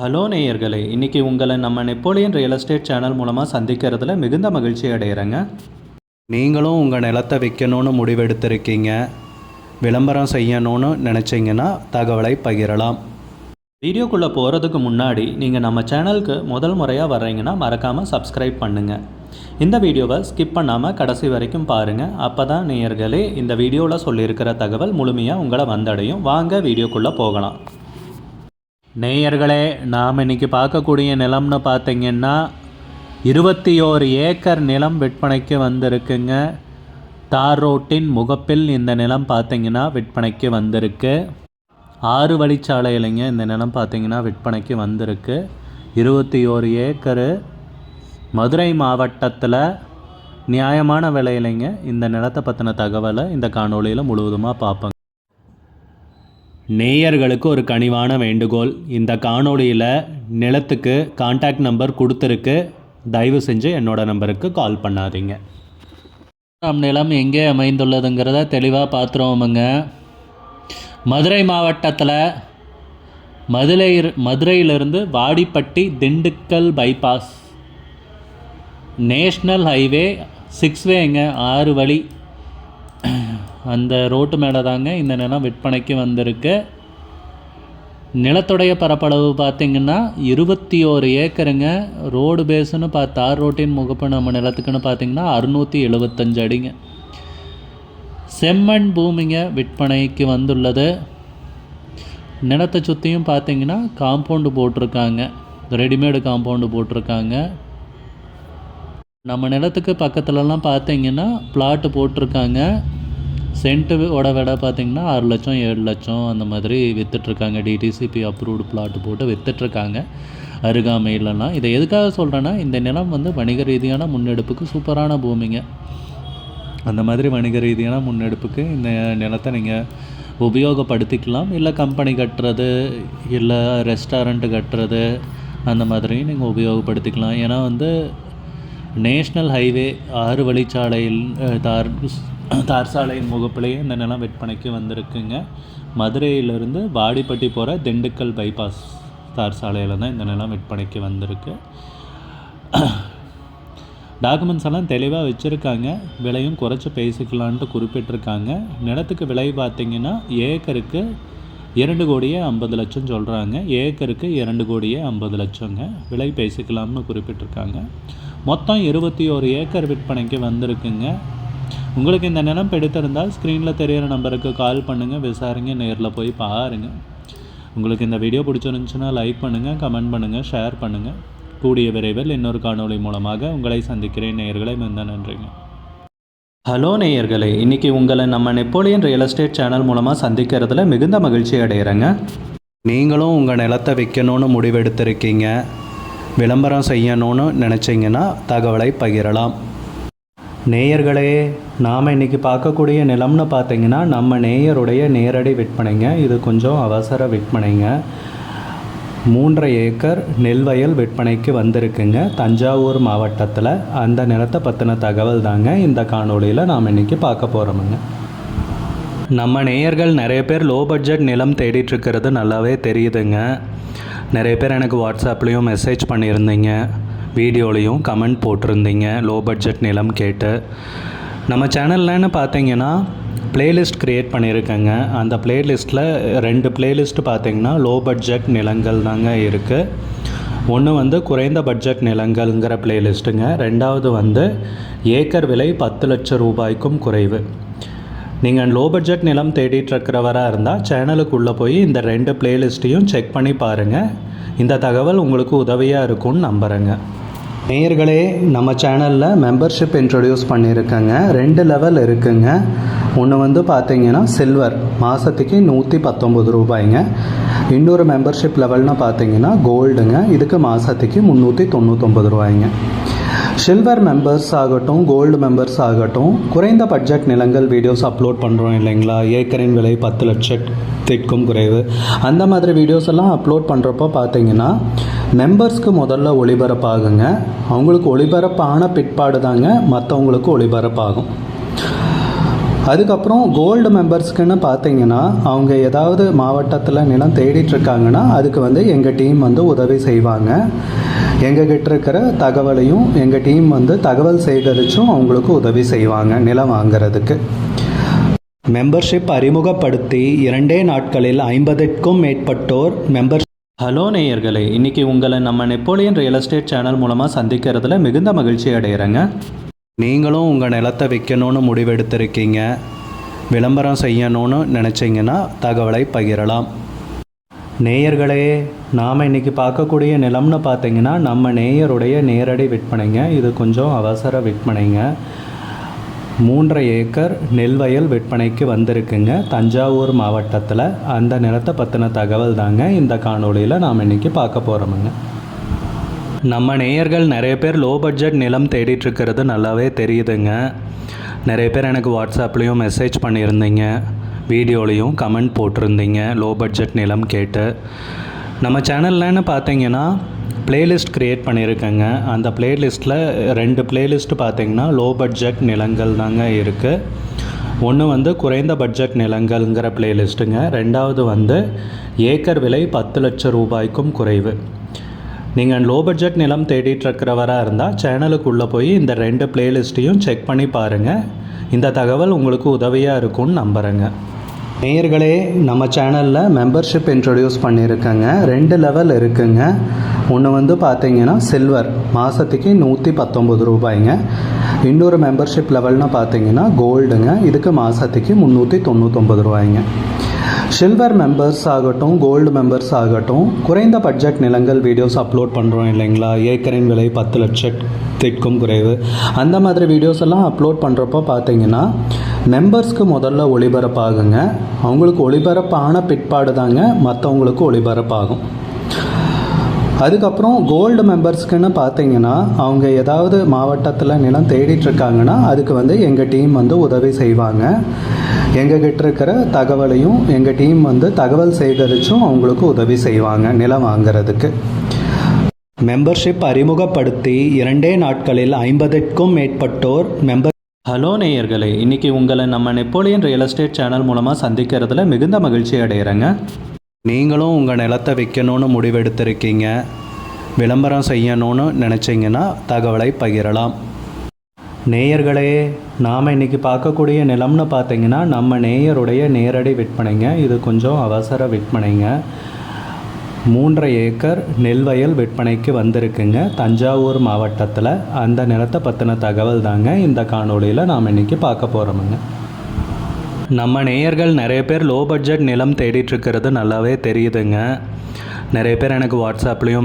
Hello நேயர்களே, இன்றைக்கி உங்களை நம்ம நெப்போலியன் ரியல் எஸ்டேட் சேனல் மூலமாக சந்திக்கிறதுல மிகுந்த மகிழ்ச்சி அடைகிறேங்க. நீங்களும் உங்கள் நிலத்தை விற்கணும்னு முடிவெடுத்திருக்கீங்க, விளம்பரம் செய்யணும்னு நினச்சிங்கன்னா தகவலை பகிரலாம். வீடியோக்குள்ளே போகிறதுக்கு முன்னாடி நீங்கள் நம்ம சேனலுக்கு முதல் முறையாக வர்றீங்கன்னா மறக்காமல் சப்ஸ்கிரைப் பண்ணுங்கள். இந்த வீடியோவை ஸ்கிப் பண்ணாமல் கடைசி வரைக்கும் பாருங்கள். அப்போ தான் நேயர்களே இந்த வீடியோவில் சொல்லியிருக்கிற தகவல் முழுமையாக உங்களை வந்தடையும். வாங்க வீடியோக்குள்ளே போகலாம். நேயர்களே, நாம் இன்றைக்கி பார்க்கக்கூடிய நிலம்னு பார்த்திங்கன்னா 21 ஏக்கர் நிலம் விற்பனைக்கு வந்திருக்குங்க. தார் ரோட்டின் முகப்பில் இந்த நிலம் பார்த்திங்கன்னா விற்பனைக்கு வந்திருக்கு. 6 வழிச்சாலையிலைங்க இந்த நிலம் பார்த்திங்கன்னா விற்பனைக்கு வந்திருக்கு. 21 ஏக்கரு மதுரை மாவட்டத்தில் நியாயமான விலையிலைங்க. இந்த நிலத்தை பற்றின தகவலை இந்த காணொளியில் முழுவதுமாக பார்ப்போங்க. நேயர்களுக்கு ஒரு கனிவான வேண்டுகோள், இந்த காணொளியில் நிலத்துக்கு கான்டாக்ட் நம்பர் கொடுத்துருக்கு, தயவு செஞ்சு என்னோட நம்பருக்கு கால் பண்ணாதீங்க. நம் நிலம் எங்கே அமைந்துள்ளதுங்கிறத தெளிவாக பார்த்துருவோமுங்க. மதுரை மாவட்டத்தில் மதுரையிலிருந்து Vadipatti Dindigul bypass national highway 6வேங்க, 6 வழி, அந்த ரோட்டு மேலே தாங்க இந்த நிலம் விற்பனைக்கு வந்திருக்கு. நிலத்துடைய பரப்பளவு பார்த்திங்கன்னா 21 ஏக்கருங்க. ரோடு பேஸுன்னு தார் ரோட்டின் முகப்பு நம்ம நிலத்துக்குன்னு பார்த்திங்கன்னா 675 அடிங்க. செம்மண் பூமிங்க விற்பனைக்கு வந்துள்ளது. நிலத்தை சுற்றியும் பார்த்திங்கன்னா காம்பவுண்டு போட்டிருக்காங்க, ரெடிமேடு காம்பவுண்டு போட்டிருக்காங்க. நம்ம நிலத்துக்கு பக்கத்துலலாம் பார்த்திங்கன்னா பிளாட்டு போட்டிருக்காங்க. சென்ட்டோட விலை பார்த்திங்கன்னா 6 லட்சம் 7 லட்சம் அந்த மாதிரி விற்றுட்ருக்காங்க. டிடிசிபி அப்ரூவ்டு பிளாட்டு போட்டு விற்றுட்ருக்காங்க அருகாமையிலலாம். இதை எதுக்காக சொல்கிறேன்னா, இந்த நிலம் வந்து வணிக ரீதியான முன்னெடுப்புக்கு சூப்பரான பூமிங்க. அந்த மாதிரி வணிக ரீதியான முன்னெடுப்புக்கு இந்த நிலத்தை நீங்கள் உபயோகப்படுத்திக்கலாம். இல்லை கம்பெனி கட்டுறது, இல்லை ரெஸ்டாரண்ட்டு கட்டுறது, அந்த மாதிரியும் நீங்கள் உபயோகப்படுத்திக்கலாம். ஏன்னா வந்து நேஷ்னல் ஹைவே 6 வழிச்சாலையில் தார் சாலையின் முகப்பிலேயே இந்த நிலம் விற்பனைக்கு வந்திருக்குங்க. மதுரையிலிருந்து வாடிப்பட்டி போகிற திண்டுக்கல் பைபாஸ் தார் சாலையில் தான் இந்த நிலம் விற்பனைக்கு வந்திருக்கு. டாக்குமெண்ட்ஸ் எல்லாம் தெளிவாக வச்சுருக்காங்க. விலையும் குறைச்சி பேசிக்கலான்ட்டு குறிப்பிட்டிருக்காங்க. நிலத்துக்கு விலை பார்த்திங்கன்னா ஏக்கருக்கு 2,50,00,000 சொல்கிறாங்க. ஏக்கருக்கு 2,50,00,000ங்க. விலை பேசிக்கலாம்னு குறிப்பிட்டிருக்காங்க. மொத்தம் 21 ஏக்கர் விற்பனைக்கு வந்திருக்குங்க. உங்களுக்கு இந்த நிலம் பிடித்திருந்தால் ஸ்க்ரீனில் தெரிகிற நம்பருக்கு கால் பண்ணுங்கள், விசாரிங்க, நேரில் போய் பாருங்கள். உங்களுக்கு இந்த வீடியோ பிடிச்சிருந்துச்சுன்னா லைக் பண்ணுங்கள், கமெண்ட் பண்ணுங்கள், ஷேர் பண்ணுங்கள். கூடிய விரைவில் இன்னொரு காணொளி மூலமாக உங்களை சந்திக்கிறேன். நேயர்களை மிகுந்த நன்றிங்க. ஹலோ நேயர்களே, இன்றைக்கி உங்களை நம்ம நெப்போலியன் ரியல் எஸ்டேட் சேனல் மூலமாக சந்திக்கிறதுல மிகுந்த மகிழ்ச்சி அடைகிறேங்க. நீங்களும் உங்கள் நிலத்தை விற்கணும்னு முடிவெடுத்திருக்கீங்க, விளம்பரம் செய்யணும்னு நினச்சிங்கன்னா தகவலை பகிரலாம். நேயர்களே, நாம் இன்றைக்கி பார்க்கக்கூடிய நிலம்னு பார்த்திங்கன்னா நம்ம நேயருடைய நேரடி விற்பனைங்க. இது கொஞ்சம் அவசர விற்பனைங்க. 3.5 ஏக்கர் நெல் வயல் விற்பனைக்கு வந்திருக்குங்க, தஞ்சாவூர் மாவட்டத்தில். அந்த நிலத்தை பற்றின தகவல் தாங்க இந்த காணொளியில் நாம் இன்றைக்கி பார்க்க போகிறோமுங்க. நம்ம நேயர்கள் நிறைய பேர் லோ பட்ஜெட் நிலம் தேடிட்டுருக்கிறது நல்லாவே தெரியுதுங்க. நிறைய பேர் எனக்கு வாட்ஸ்அப்லேயும் மெசேஜ் பண்ணியிருந்தீங்க, வீடியோலையும் கமெண்ட் போட்டிருந்தீங்க லோ பட்ஜெட் நிலம் கேட்டு. நம்ம சேனல்லன்னு பார்த்தீங்கன்னா ப்ளேலிஸ்ட் க்ரியேட் பண்ணியிருக்கேங்க. அந்த ப்ளேலிஸ்ட்டில் 2 ப்ளேலிஸ்ட்டு பார்த்திங்கன்னா லோ பட்ஜெட் நிலங்கள் தாங்க இருக்குது. ஒன்று வந்து குறைந்த பட்ஜெட் நிலங்கள்ங்கிற ப்ளேலிஸ்ட்டுங்க. 2வது வந்து ஏக்கர் விலை 10 லட்சம் ரூபாய்க்கும் குறைவு. நீங்கள் லோ பட்ஜெட் நிலம் தேடிட்டுருக்கிறவராக இருந்தால் சேனலுக்குள்ளே போய் இந்த 2 ப்ளேலிஸ்ட்டையும் செக் பண்ணி பாருங்கள். இந்த தகவல் உங்களுக்கு உதவியாக இருக்கும்னு நம்புகிறேங்க. நேயர்களே, நம்ம சேனலில் மெம்பர்ஷிப் இன்ட்ரடியூஸ் பண்ணியிருக்கேங்க. 2 லெவல் இருக்குங்க. ஒன்று வந்து பார்த்திங்கன்னா சில்வர், மாதத்துக்கு 119 ரூபாய்ங்க. இன்னொரு மெம்பர்ஷிப் லெவல்னு பார்த்திங்கன்னா கோல்டுங்க. இதுக்கு மாதத்துக்கு 399 ரூபாய்ங்க. சில்வர் மெம்பர்ஸ் ஆகட்டும், கோல்டு மெம்பர்ஸ் ஆகட்டும், குறைந்த பட்ஜெட் நிலங்கள் வீடியோஸ் அப்லோட் பண்ணுறோம் இல்லைங்களா, ஏக்கரின் விலை 10 லட்சத்திற்கும் குறைவு, அந்த மாதிரி வீடியோஸ் எல்லாம் அப்லோட் பண்ணுறப்போ பார்த்தீங்கன்னா மெம்பர்ஸ்க்கு முதல்ல ஒளிபரப்பாகுங்க. அவங்களுக்கு ஒளிபரப்பான பிற்பாடு தாங்க மற்றவங்களுக்கு ஒளிபரப்பாகும். அதுக்கப்புறம் கோல்டு மெம்பர்ஸ்க்குன்னு பார்த்தீங்கன்னா அவங்க ஏதாவது மாவட்டத்தில் நிலம் தேடிட்டுருக்காங்கன்னா அதுக்கு வந்து எங்கள் டீம் வந்து உதவி செய்வாங்க. எங்ககிட்ட இருக்கிற தகவலையும் எங்கள் டீம் வந்து தகவல் சேகரித்தும் அவங்களுக்கு உதவி செய்வாங்க நிலம் வாங்கிறதுக்கு. மெம்பர்ஷிப் அறிமுகப்படுத்தி 2 நாட்களில் 50க்கும் மேற்பட்டோர் ஹலோ நேயர்களே, இன்றைக்கி உங்களை நம்ம நெப்போலியன் ரியல் எஸ்டேட் சேனல் மூலமாக சந்திக்கிறதுல மிகுந்த மகிழ்ச்சி அடைகிறேங்க. நீங்களும் உங்கள் நிலத்தை விற்கணும்னு முடிவெடுத்திருக்கீங்க, விளம்பரம் செய்யணும்னு நினச்சிங்கன்னா தகவலை பகிரலாம். நேயர்களே, நாம் இன்றைக்கி பார்க்கக்கூடிய நிலம்னு பார்த்தீங்கன்னா நம்ம நேயருடைய நேரடி விற்பனைங்க. இது கொஞ்சம் அவசர விற்பனைங்க. 3.5 ஏக்கர் நெல் வயல் விற்பனைக்கு வந்திருக்குங்க தஞ்சாவூர் மாவட்டத்தில். அந்த நிலத்தை பற்றின தகவல் தாங்க இந்த காணொளியில் நாம் இன்றைக்கி பார்க்க போகிறோமுங்க. நம்ம நேயர்கள் நிறைய பேர் லோ பட்ஜெட் நிலம் தேடிட்டுருக்கிறது நல்லாவே தெரியுதுங்க. நிறைய பேர் எனக்கு வாட்ஸ்அப்லேயும் மெசேஜ் பண்ணியிருந்தீங்க, வீடியோலையும் கமெண்ட் போட்டிருந்தீங்க லோ பட்ஜெட் நிலம் கேட்டு. நம்ம சேனல்லன்னு பார்த்தீங்கன்னா பிளேலிஸ்ட் க்ரியேட் பண்ணியிருக்கேங்க. அந்த பிளேலிஸ்ட்டில் 2 பிளேலிஸ்ட்டு பார்த்தீங்கன்னா லோ பட்ஜெட் நிலங்கள் தாங்க இருக்குது. ஒன்று வந்து குறைந்த பட்ஜெட் நிலங்கள்ங்கிற பிளேலிஸ்ட்டுங்க. 2வது வந்து ஏக்கர் விலை 10 லட்சம் ரூபாய்க்கும் குறைவு. நீங்கள் லோ பட்ஜெட் நிலம் தேடிட்டுருக்கிறவராக இருந்தால் சேனலுக்குள்ளே போய் இந்த 2 பிளேலிஸ்ட்டையும் செக் பண்ணி பாருங்கள். இந்த தகவல் உங்களுக்கு உதவியாக இருக்கும்னு நம்புகிறேங்க. நேயர்களே, நம்ம சேனலில் மெம்பர்ஷிப் இன்ட்ரடியூஸ் பண்ணியிருக்கேங்க. 2 லெவல் இருக்குங்க. ஒன்று வந்து பார்த்தீங்கன்னா சில்வர், மாதத்துக்கு 119 ரூபாய்ங்க. இன்னொரு மெம்பர்ஷிப் லெவல்னு பார்த்தீங்கன்னா கோல்டுங்க. இதுக்கு மாதத்துக்கு 399 ரூபாய்ங்க. சில்வர் மெம்பர்ஸ் ஆகட்டும், கோல்டு மெம்பர்ஸ் ஆகட்டும், குறைந்த பட்ஜெட் நிலங்கள் வீடியோஸ் அப்லோட் பண்ணுறோம் இல்லைங்களா, ஏக்கரின் விலை 10 லட்சத்திற்கும் குறைவு, அந்த மாதிரி வீடியோஸ் எல்லாம் அப்லோட் பண்ணுறப்போ பார்த்தீங்கன்னா மெம்பர்ஸ்க்கு முதல்ல ஒளிபரப்பாகுங்க. அவங்களுக்கு ஒளிபரப்பான பிற்பாடு தாங்க மற்றவங்களுக்கு ஒளிபரப்பாகும். அதுக்கப்புறம் கோல்டு மெம்பர்ஸ்க்குன்னு பார்த்தீங்கன்னா அவங்க ஏதாவது மாவட்டத்தில் நிலம் தேடிட்டுருக்காங்கன்னா அதுக்கு வந்து எங்கள் டீம் வந்து உதவி செய்வாங்க. எங்ககிட்ட இருக்கிற தகவலையும் எங்கள் டீம் வந்து தகவல் சேகரித்தும் அவங்களுக்கு உதவி செய்வாங்க நிலம் வாங்கிறதுக்கு. மெம்பர்ஷிப் அறிமுகப்படுத்தி 2 நாட்களில் 50க்கும் மேற்பட்டோர் ஹலோ நேயர்களே, இன்றைக்கி உங்களை நம்ம நெப்போலியன் ரியல் எஸ்டேட் சேனல் மூலமாக சந்திக்கிறதுல மிகுந்த மகிழ்ச்சி அடைகிறேங்க. நீங்களும் உங்கள் நிலத்தை விற்கணும்னு முடிவெடுத்திருக்கீங்க, விளம்பரம் செய்யணும்னு நினச்சிங்கன்னா தகவலை பகிரலாம். நேயர்களே, நாம் இன்றைக்கி பார்க்கக்கூடிய நிலம்னு பார்த்தீங்கன்னா நம்ம நேயருடைய நேரடி விற்பனைங்க. இது கொஞ்சம் அவசர விற்பனைங்க. 3.5 ஏக்கர் நெல் வயல் விற்பனைக்கு வந்திருக்குங்க தஞ்சாவூர் மாவட்டத்தில். அந்த நிலத்தை பற்றின தகவல் தாங்க இந்த காணொளியில் நாம் இன்றைக்கி பார்க்க போகிறோமுங்க. நம்ம நேயர்கள் நிறைய பேர் லோ பட்ஜெட் நிலம் தேடிட்டுருக்கிறது நல்லாவே தெரியுதுங்க. நிறைய பேர் எனக்கு வாட்ஸ்அப்லேயும்